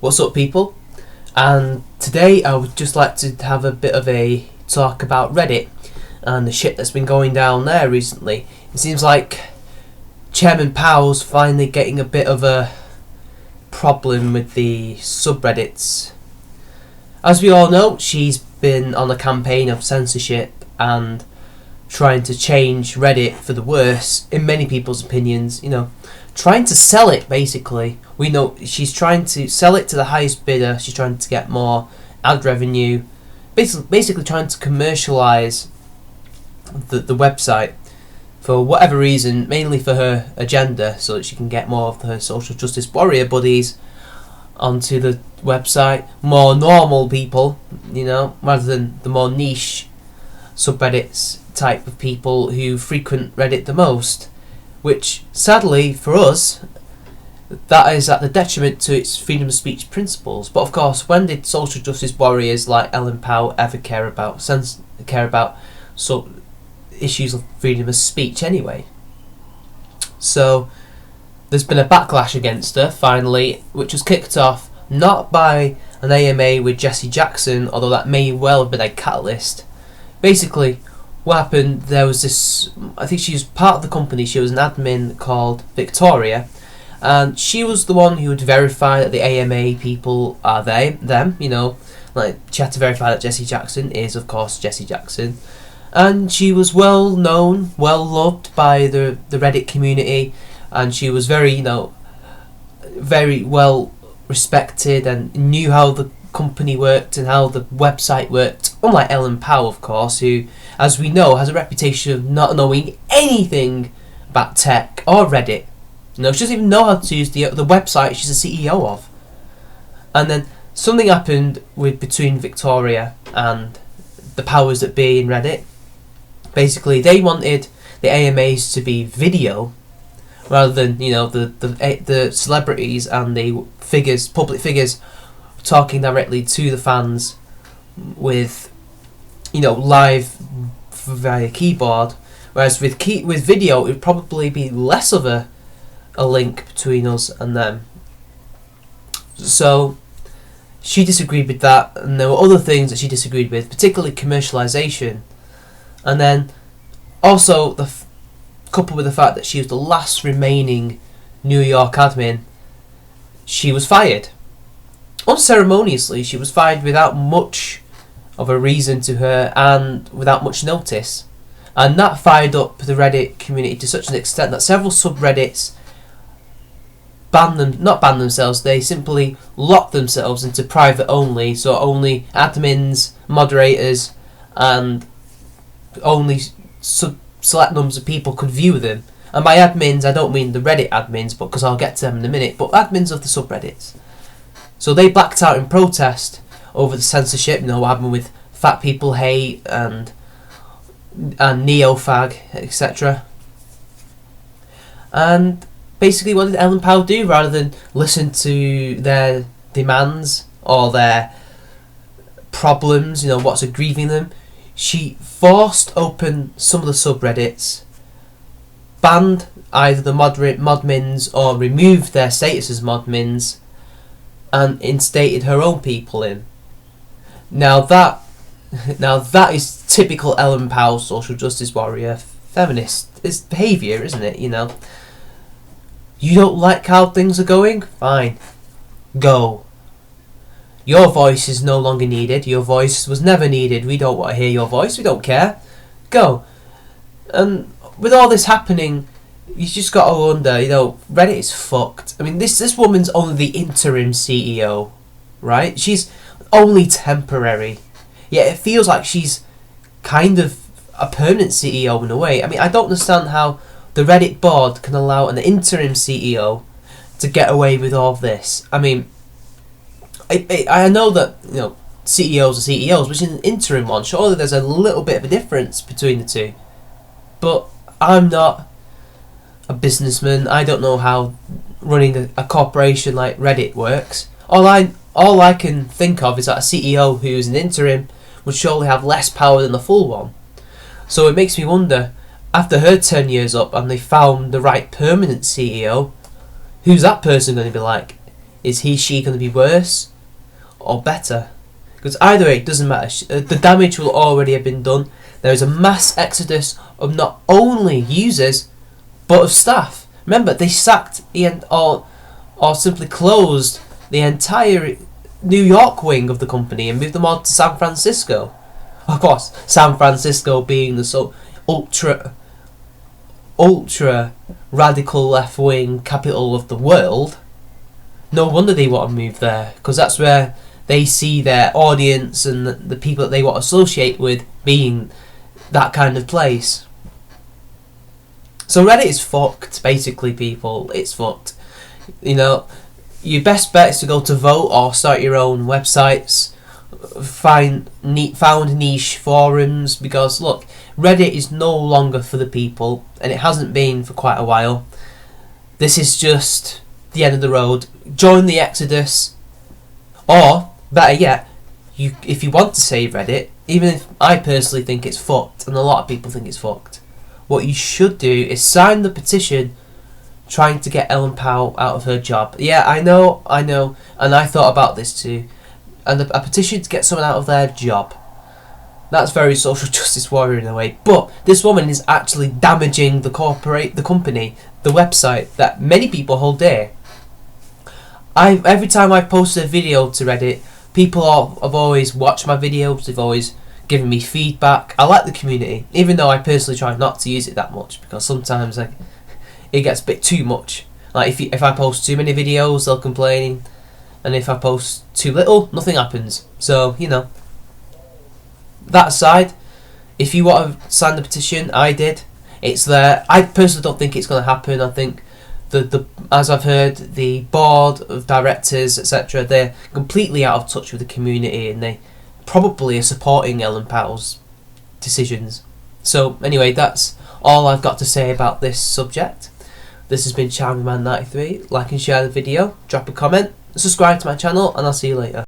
What's up, people? And today I would just like to have a bit of a talk about Reddit and the shit that's been going down there recently. It seems like Chairman Powell's finally getting a bit of a problem with the subreddits. As we all know, she's been on a campaign of censorship and trying to change Reddit for the worse, in many people's opinions, trying to sell it, basically. We know she's trying to sell it to the highest bidder. She's trying to get more ad revenue, basically trying to commercialise the website for whatever reason, mainly for her agenda, so that she can get more of her social justice warrior buddies onto the website, more normal people, rather than the more niche subreddits type of people who frequent Reddit the most, which sadly for us, that is at the detriment to its freedom of speech principles. But of course, when did social justice warriors like Ellen Powell ever care about issues of freedom of speech anyway? So there's been a backlash against her finally, which was kicked off not by an AMA with Jesse Jackson, although that may well have been a catalyst. Basically, what happened, there was this, I think she was part of the company, she was an admin called Victoria, and she was the one who would verify that the AMA people are them, like she had to verify that Jesse Jackson is of course Jesse Jackson, and she was well known, well loved by the Reddit community, and she was very, very well respected and knew how the company worked and how the website worked, unlike Ellen Powell, of course, who, as we know, has a reputation of not knowing anything about tech or Reddit. She doesn't even know how to use the website she's the CEO of. And then something happened between Victoria and the powers that be in Reddit. Basically, they wanted the AMAs to be video rather than the celebrities and the public figures talking directly to the fans with live via keyboard, whereas with video it would probably be less of a link between us and them. So she disagreed with that, and there were other things that she disagreed with, particularly commercialization, and then also coupled with the fact that she was the last remaining New York admin, she was fired. Unceremoniously, she was fired without much of a reason to her and without much notice. And that fired up the Reddit community to such an extent that several subreddits they simply locked themselves into private only, so only admins, moderators, and only select numbers of people could view them. And by admins, I don't mean the Reddit admins, because I'll get to them in a minute, but admins of the subreddits. So they blacked out in protest over the censorship, what happened with Fat People Hate and Neo-Fag, etc. And basically, what did Ellen Powell do? Rather than listen to their demands or their problems, what's aggrieving them, she forced open some of the subreddits, banned either the modmins or removed their status as modmins, and instated her own people in. Now that is typical Ellen Powell, social justice warrior, feminist behaviour, isn't it? You don't like how things are going? Fine. Go. Your voice is no longer needed. Your voice was never needed. We don't want to hear your voice. We don't care. Go. And with all this happening, you just got to wonder, Reddit is fucked. I mean, this woman's only the interim CEO, right? She's only temporary. Yet it feels like she's kind of a permanent CEO in a way. I mean, I don't understand how the Reddit board can allow an interim CEO to get away with all of this. I mean, I know that, CEOs are CEOs, which is an interim one. Surely there's a little bit of a difference between the two. But I'm not a businessman. I don't know how running a corporation like Reddit works. All I can think of is that a CEO who's an interim would surely have less power than the full one. So it makes me wonder, after her 10 years up and they found the right permanent CEO, who's that person going to be like? Is she going to be worse or better? Because either way, it doesn't matter. The damage will already have been done. There is a mass exodus of not only users, but of staff. Remember, they sacked or simply closed the entire New York wing of the company and moved them all to San Francisco. Of course, San Francisco being the ultra radical left wing capital of the world. No wonder they want to move there, because that's where they see their audience and the people that they want to associate with being that kind of place. So Reddit is fucked, basically, people. It's fucked. You know, your best bet is to go to vote or start your own websites. Found niche forums, because look, Reddit is no longer for the people, and it hasn't been for quite a while. This is just the end of the road. Join the exodus, or better yet, if you want to save Reddit, even if I personally think it's fucked and a lot of people think it's fucked, what you should do is sign the petition trying to get Ellen Powell out of her job. Yeah, I know, and I thought about this too. And a petition to get someone out of their job. That's very social justice warrior in a way. But this woman is actually damaging the company, the website that many people hold dear. Every time I've posted a video to Reddit, people have always watched my videos. They've always given me feedback. I like the community, even though I personally try not to use it that much, because sometimes it gets a bit too much. Like if I post too many videos, they'll complain. And if I post too little, nothing happens. So, you know. That aside, if you want to sign the petition, I did. It's there. I personally don't think it's going to happen. I think, as I've heard, the board of directors, etc., they're completely out of touch with the community, and they probably are supporting Ellen Powell's decisions. So, anyway, that's all I've got to say about this subject. This has been CharmingMan93. Like and share the video. Drop a comment. Subscribe to my channel, and I'll see you later.